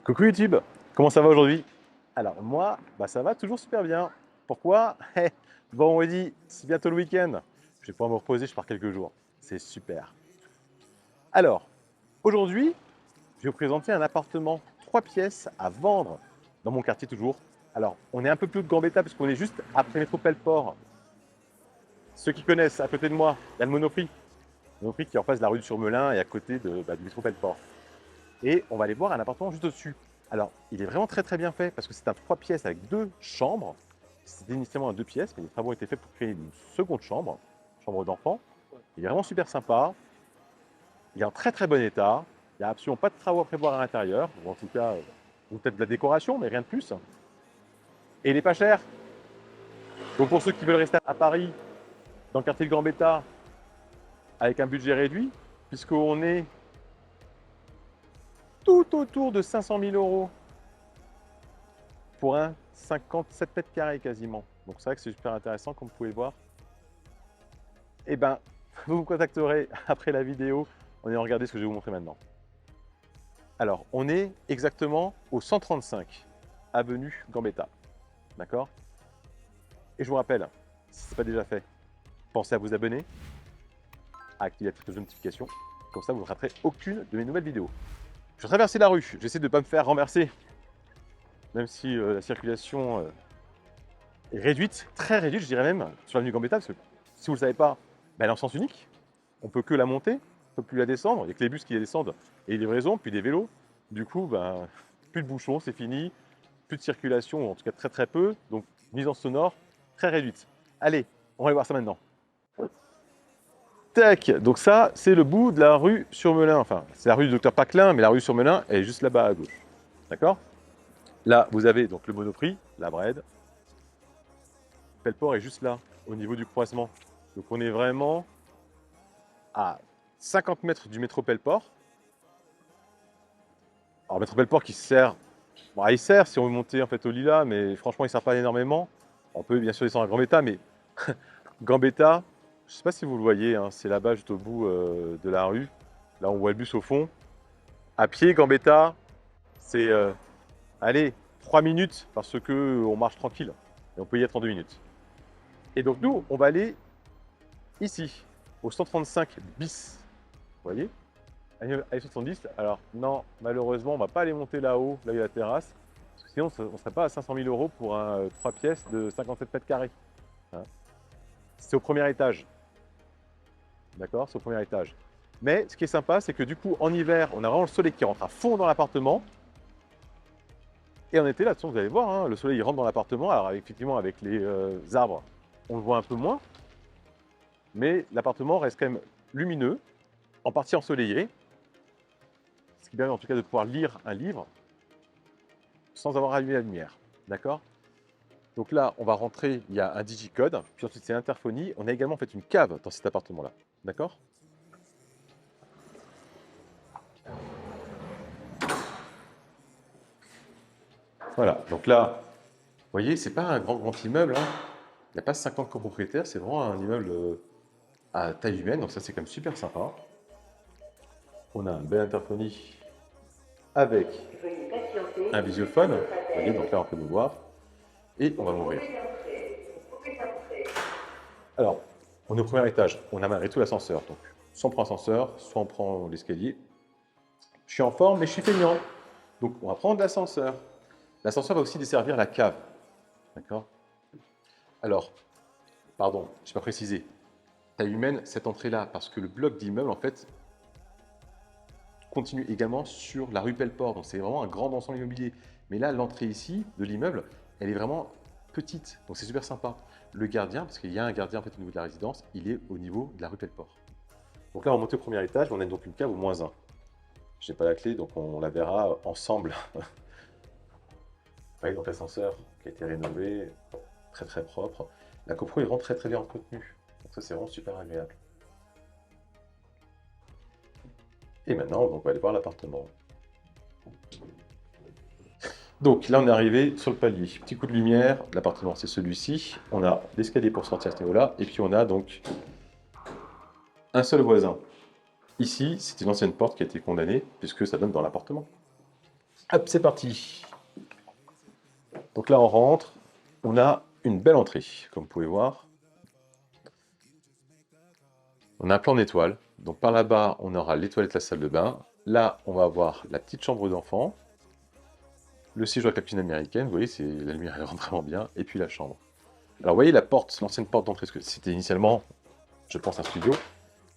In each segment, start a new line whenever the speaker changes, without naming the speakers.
Coucou YouTube, comment ça va aujourd'hui? Alors moi, ça va toujours super bien. Pourquoi? Vendredi, c'est bientôt le week-end. Je vais pouvoir me reposer, je pars quelques jours. C'est super. Alors, aujourd'hui, je vais vous présenter un appartement 3 pièces à vendre dans mon quartier toujours. Alors, on est un peu plus haut de Gambetta parce qu'on est juste après Métropole Port. Ceux qui connaissent, à côté de moi, il y a le Monoprix. Le Monoprix qui est en face de la rue du Surmelin et à côté du Métropole Port. Et on va aller voir un appartement juste au-dessus. Alors, il est vraiment très très bien fait parce que c'est un 3 pièces avec 2 chambres. C'était initialement un 2 pièces, mais les travaux ont été faits pour créer une seconde chambre d'enfant. Il est vraiment super sympa. Il est en très très bon état. Il n'y a absolument pas de travaux à prévoir à l'intérieur, ou en tout cas, peut-être de la décoration, mais rien de plus. Et il n'est pas cher. Donc pour ceux qui veulent rester à Paris, dans le quartier de Gambetta, avec un budget réduit, puisqu'on est tout autour de 500 000 euros pour un 57 mètres carrés quasiment. Donc c'est vrai que c'est super intéressant comme vous pouvez le voir. Et ben, vous me contacterez après la vidéo en ayant regardé ce que je vais vous montrer maintenant. Alors, on est exactement au 135 avenue Gambetta. D'accord? Et je vous rappelle, si ce n'est pas déjà fait, pensez à vous abonner, à activer la petite cloche de notification. Comme ça, vous ne raterez aucune de mes nouvelles vidéos. Je vais traverser la rue. J'essaie de ne pas me faire renverser, même si la circulation est réduite, très réduite, je dirais même, sur l'avenue Gambetta, parce que si vous ne le savez pas, elle est en sens unique. On ne peut que la monter, on ne peut plus la descendre. Il n'y a que les bus qui la descendent et les livraisons, puis des vélos. Du coup, plus de bouchons, c'est fini. Plus de circulation, en tout cas très très peu. Donc, nuisance sonore très réduite. Allez, on va aller voir ça maintenant. Tac, donc ça, c'est le bout de la rue Surmelin. Enfin, c'est la rue du Docteur Paclin, mais la rue Surmelin est juste là-bas à gauche. D'accord? Là, vous avez donc le Monoprix, la Bred. Pelleport est juste là, au niveau du croisement. Donc, on est vraiment à 50 mètres du métro Pelleport. Alors, métro Pelleport qui sert, il sert si on veut monter en fait au Lila, mais franchement, il ne sert pas énormément. On peut bien sûr descendre à Gambetta, mais Gambetta, je ne sais pas si vous le voyez, hein, c'est là-bas, juste au bout de la rue. Là, on voit le bus au fond. À pied, Gambetta, c'est, allez, 3 minutes parce qu'on marche tranquille. Et on peut y être en 2 minutes. Et donc, nous, on va aller ici, au 135 bis. Vous voyez? Allez 70. Alors, non, malheureusement, on ne va pas aller monter là-haut, là où il y a la terrasse. Parce que sinon, on ne serait pas à 500 000 euros pour un 3 pièces de 57 mètres carrés. Hein. C'est au premier étage. D'accord? C'est au premier étage. Mais ce qui est sympa, c'est que du coup, en hiver, on a vraiment le soleil qui rentre à fond dans l'appartement. Et en été, là, vous allez voir, hein, le soleil il rentre dans l'appartement. Alors, effectivement, avec les arbres, on le voit un peu moins. Mais l'appartement reste quand même lumineux, en partie ensoleillé. Ce qui permet en tout cas de pouvoir lire un livre sans avoir allumé la lumière. D'accord? Donc là, on va rentrer, il y a un digicode, puis ensuite c'est l'interphonie. On a également fait une cave dans cet appartement-là. D'accord? Voilà, donc là, vous voyez, c'est pas un grand immeuble, hein. Il n'y a pas 50 copropriétaires, c'est vraiment un immeuble à taille humaine, donc ça c'est quand même super sympa. On a une belle interphonie avec un visiophone, vous voyez, donc là on peut nous voir, et on va m'ouvrir. Alors, on est au premier étage, on a malgré tout l'ascenseur, donc soit on prend l'ascenseur, soit on prend l'escalier. Je suis en forme, mais je suis feignant, donc on va prendre l'ascenseur. L'ascenseur va aussi desservir la cave, d'accord? Alors, pardon, je n'ai pas précisé, taille humaine, cette entrée-là, parce que le bloc d'immeuble, en fait, continue également sur la rue Pelleport, donc c'est vraiment un grand ensemble immobilier. Mais là, l'entrée ici de l'immeuble, elle est vraiment petite, donc c'est super sympa. Le gardien, parce qu'il y a un gardien en fait, au niveau de la résidence, il est au niveau de la rue Pelleport. Donc là, on monte au premier étage, on a donc une cave au -1. Je n'ai pas la clé, donc on la verra ensemble. Vous voyez, donc l'ascenseur qui a été rénové, très très propre. La copro est vraiment très très bien entretenue, donc ça c'est vraiment super agréable. Et maintenant, on va aller voir l'appartement. Donc là, on est arrivé sur le palier. Petit coup de lumière, l'appartement c'est celui-ci. On a l'escalier pour sortir à ce niveau-là. Et puis on a donc un seul voisin. Ici, c'est une ancienne porte qui a été condamnée, puisque ça donne dans l'appartement. Hop, c'est parti. Donc là, on rentre. On a une belle entrée, comme vous pouvez voir. On a un plan d'étoiles. Donc par là-bas, on aura les toilettes, la salle de bain. Là, on va avoir la petite chambre d'enfant. Le séjour avec la cuisine américaine. Vous voyez, la lumière elle rentre vraiment bien. Et puis la chambre. Alors, vous voyez la porte, l'ancienne porte d'entrée. C'était initialement, je pense, un studio.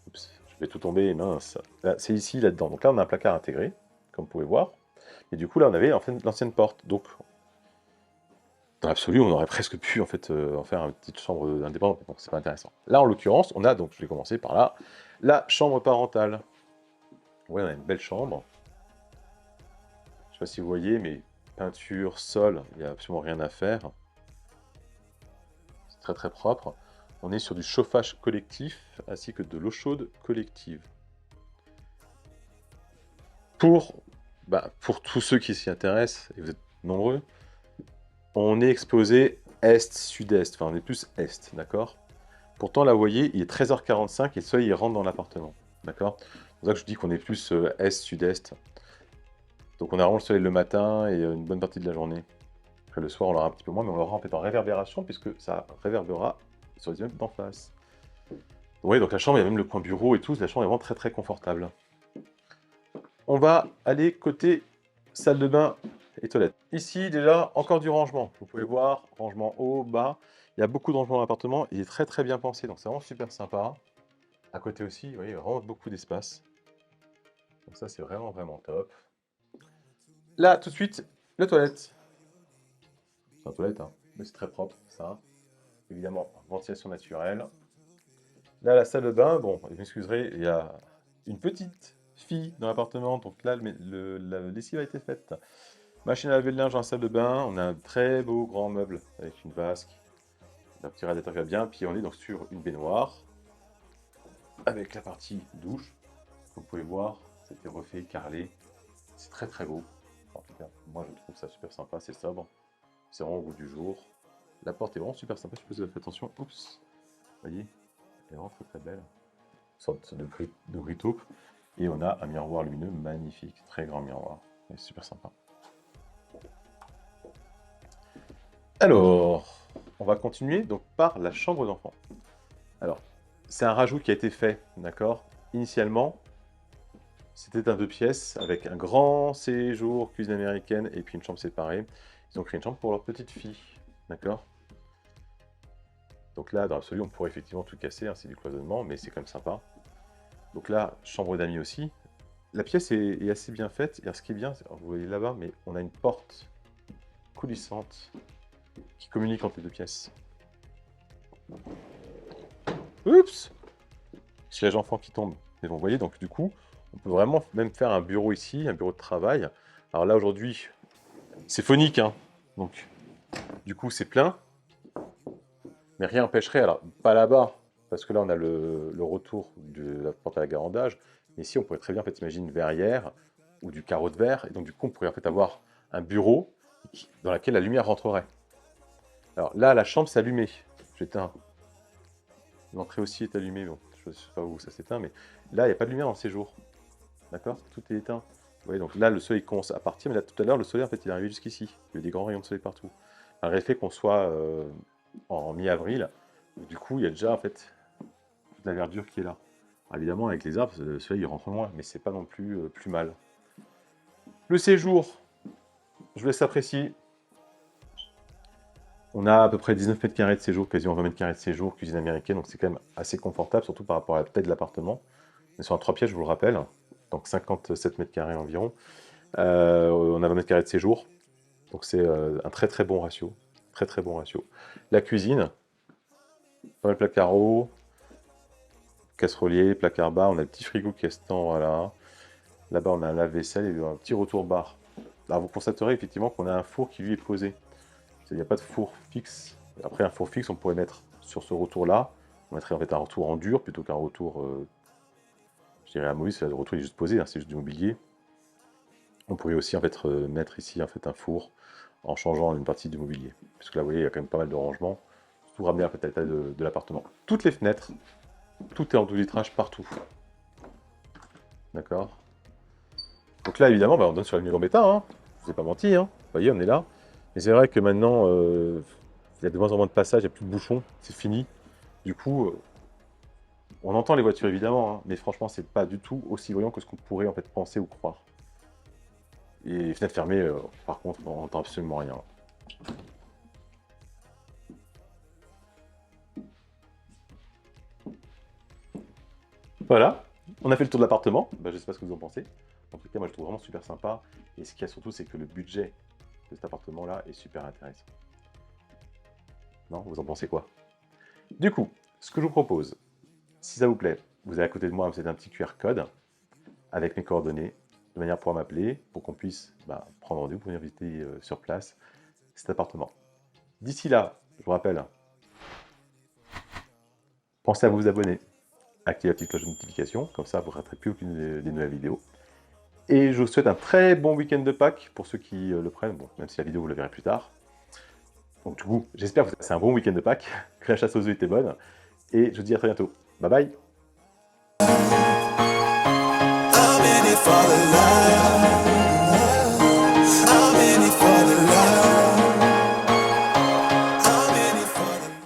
Oups, je vais tout tomber, mince. C'est ici, là-dedans. Donc là, on a un placard intégré, comme vous pouvez voir. Et du coup, là, on avait en fait, l'ancienne porte. Donc, dans l'absolu, on aurait presque pu en fait en faire une petite chambre indépendante. Donc, c'est pas intéressant. Là, en l'occurrence, on a, donc je vais commencer par là, la chambre parentale. Ouais, on a une belle chambre. Je sais pas si vous voyez, mais peinture, sol, il n'y a absolument rien à faire. C'est très très propre. On est sur du chauffage collectif ainsi que de l'eau chaude collective. Pour tous ceux qui s'y intéressent, et vous êtes nombreux, on est exposé est-sud-est, enfin on est plus est, d'accord? Pourtant là vous voyez, il est 13h45 et le soleil il rentre dans l'appartement, d'accord? C'est pour ça que je dis qu'on est plus est-sud-est. Donc on a vraiment le soleil le matin et une bonne partie de la journée. Après le soir on l'aura un petit peu moins, mais on l'aura en fait en réverbération puisque ça réverbera sur les immeubles d'en face. Oui, donc la chambre, il y a même le coin bureau et tout, la chambre est vraiment très très confortable. On va aller côté salle de bain et toilette. Ici, déjà, encore du rangement. Vous pouvez voir, rangement haut, bas. Il y a beaucoup de rangement dans l'appartement. Il est très très bien pensé, donc c'est vraiment super sympa. À côté aussi, vous voyez, vraiment beaucoup d'espace. Donc ça, c'est vraiment vraiment top. Là, tout de suite, le toilette. C'est un toilette, hein, mais c'est très propre, ça. Évidemment, ventilation naturelle. Là, la salle de bain, bon, vous m'excuserez, il y a une petite fille dans l'appartement, donc là, la lessive a été faite. Machine à laver le linge dans la salle de bain, on a un très beau grand meuble avec une vasque, un petit radiateur qui va bien, puis on est donc sur une baignoire avec la partie douche. Vous pouvez voir, c'était refait, carrelé, c'est très très beau. En tout cas, moi je trouve ça super sympa, c'est sobre, c'est vraiment au goût du jour. La porte est vraiment super sympa, je sais pas si vous faites attention, oups, vous voyez, elle est vraiment très très belle, une sorte de gris taupe. Et on a un miroir lumineux magnifique, très grand miroir, c'est super sympa. Alors, on va continuer donc par la chambre d'enfant. Alors, c'est un rajout qui a été fait, d'accord? Initialement, c'était un 2 pièces avec un grand séjour cuisine américaine et puis une chambre séparée. Ils ont créé une chambre pour leur petite fille, d'accord? Donc là, dans l'absolu, on pourrait effectivement tout casser, hein, c'est du cloisonnement, mais c'est quand même sympa. Donc là, chambre d'amis aussi. La pièce est assez bien faite, et ce qui est bien, vous voyez là-bas, mais on a une porte coulissante qui communique entre les deux pièces. Oups! Siège enfant qui tombe. Et vous voyez, donc du coup, on peut vraiment même faire un bureau ici, un bureau de travail. Alors là, aujourd'hui, c'est phonique, hein. Donc, du coup, c'est plein. Mais rien n'empêcherait, alors, pas là-bas, parce que là, on a le retour de la porte à la garandage. Mais ici, on pourrait très bien, en fait, imaginer une verrière ou du carreau de verre. Et donc, du coup, on pourrait, en fait, avoir un bureau dans lequel la lumière rentrerait. Alors là, la chambre s'est allumée. J'éteins. L'entrée aussi est allumée. Bon, je ne sais pas où ça s'éteint, mais là, il n'y a pas de lumière dans le séjour. D'accord? Tout est éteint. Vous voyez, donc là, le soleil commence à partir, mais là, tout à l'heure, le soleil, en fait, il est arrivé jusqu'ici. Il y a des grands rayons de soleil partout. Malgré le fait qu'on soit en mi-avril, du coup, il y a déjà, en fait, de la verdure qui est là. Alors, évidemment, avec les arbres, le soleil, il rentre loin, mais c'est pas non plus plus mal. Le séjour, je vous laisse apprécier. On a à peu près 19 mètres carrés de séjour, quasiment 20 mètres carrés de séjour, cuisine américaine, donc c'est quand même assez confortable, surtout par rapport à la taille de l'appartement. On est sur un 3 pièces, je vous le rappelle, donc 57 mètres carrés environ. On a 20 mètres carrés de séjour, donc c'est un très très bon ratio. Très très bon ratio. La cuisine, pas mal de placard haut, casserolier, placard bas, on a le petit frigo qui est stand, voilà. Là-bas, on a un lave-vaisselle et un petit retour-bar. Alors vous constaterez effectivement qu'on a un four qui lui est posé. Il n'y a pas de four fixe. Après, un four fixe, on pourrait mettre sur ce retour-là, on mettrait en fait un retour en dur plutôt qu'un retour, je dirais amovible, le retour est juste posé, hein, c'est juste du mobilier. On pourrait aussi en fait mettre ici en fait un four en changeant une partie du mobilier. Puisque là, vous voyez, il y a quand même pas mal de rangements. Tout ramener en fait à l'état de l'appartement. Toutes les fenêtres, tout est en double vitrage partout. D'accord. Donc là, évidemment, bah, on donne sur la nuit Gambetta, hein. je vous ai pas menti, hein. Vous voyez, on est là. Mais c'est vrai que maintenant, il y a de moins en moins de passages, il n'y a plus de bouchons, c'est fini. Du coup, on entend les voitures évidemment, hein, mais franchement, c'est pas du tout aussi bruyant que ce qu'on pourrait en fait penser ou croire. Et les fenêtres fermées, par contre, on n'entend absolument rien. Voilà, on a fait le tour de l'appartement. Bah, je sais pas ce que vous en pensez. En tout cas, moi, je le trouve vraiment super sympa. Et ce qu'il y a surtout, c'est que le budget de cet appartement-là est super intéressant. Non, vous en pensez quoi? Du coup, ce que je vous propose, si ça vous plaît, vous avez à côté de moi, vous avez un petit QR code avec mes coordonnées, de manière à pouvoir m'appeler, pour qu'on puisse prendre rendez-vous pour venir visiter sur place cet appartement. D'ici là, je vous rappelle, pensez à vous abonner, activez la petite cloche de notification, comme ça vous ne raterez plus aucune des nouvelles vidéos. Et je vous souhaite un très bon week-end de Pâques pour ceux qui le prennent, bon, même si la vidéo vous la verrez plus tard. Donc du coup, j'espère que vous avez passé un bon week-end de Pâques, que la chasse aux œufs était bonne, et je vous dis à très bientôt. Bye bye!